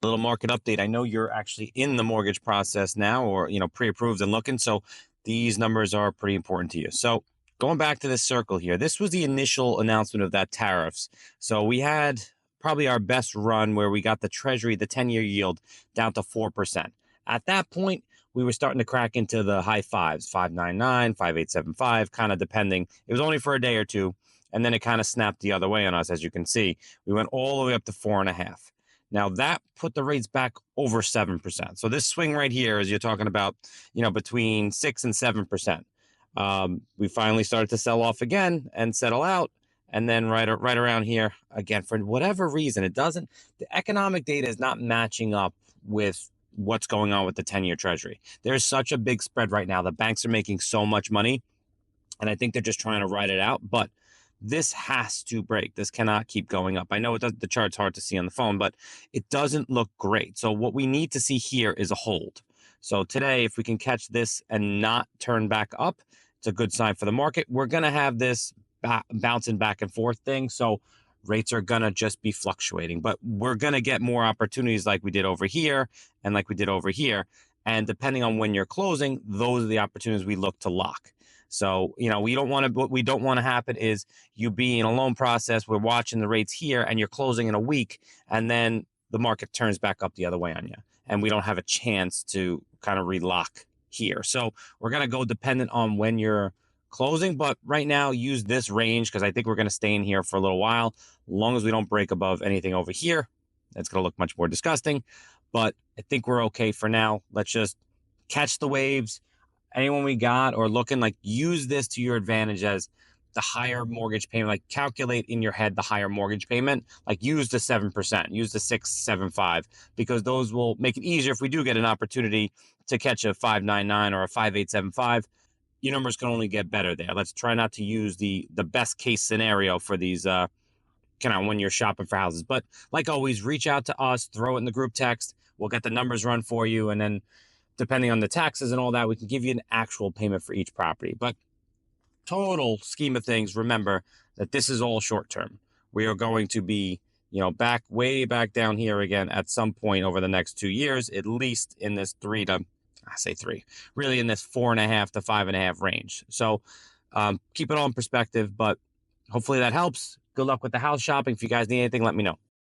little market update. I know you're actually in the mortgage process now, or pre-approved and looking. So these numbers are pretty important to you. So going back to this circle here, this was the initial announcement of that tariffs. So we had probably our best run where we got the Treasury, the 10-year yield down to 4%. At that point, we were starting to crack into the high fives, 5.99, 5.875, kind of depending. It was only for a day or two, and then it kind of snapped the other way on us, as you can see. We went all the way up to 4.5. Now that put the rates back over 7%. So this swing right here, as you're talking about, between 6 and 7%. We finally started to sell off again and settle out. And then right around here again, for whatever reason, the economic data is not matching up with what's going on with the 10-year Treasury. There's such a big spread right now. The banks are making so much money, and I think they're just trying to ride it out. But this has to break. This cannot keep going up. I know the chart's hard to see on the phone, but it doesn't look great. So what we need to see here is a hold. So today, if we can catch this and not turn back up, it's a good sign for the market. We're going to have this bouncing back and forth thing. So rates are going to just be fluctuating, but we're going to get more opportunities like we did over here and like we did over here. And depending on when you're closing, those are the opportunities we look to lock. So, what we don't want to happen is you be in a loan process, we're watching the rates here, and you're closing in a week, and then the market turns back up the other way on you, and we don't have a chance to kind of relock here. So we're going to go dependent on when you're closing, but right now use this range because I think we're going to stay in here for a little while. As long as we don't break above anything over here, that's going to look much more disgusting, but I think we're okay for now. Let's just catch the waves. Anyone we got or looking, like, use this to your advantage as the higher mortgage payment, like calculate in your head the higher mortgage payment, like use the 7%, use the 6.75, because those will make it easier if we do get an opportunity to catch a 5.99 or a 5.875. Your numbers can only get better there. Let's try not to use the best case scenario for these when you're shopping for houses. But like always, reach out to us, throw it in the group text. We'll get the numbers run for you, and then depending on the taxes and all that, we can give you an actual payment for each property. But total scheme of things, remember that this is all short term. We are going to be, way back down here again at some point over the next 2 years, at least in this really in this 4.5 to 5.5 range. So keep it all in perspective, but hopefully that helps. Good luck with the house shopping. If you guys need anything, let me know.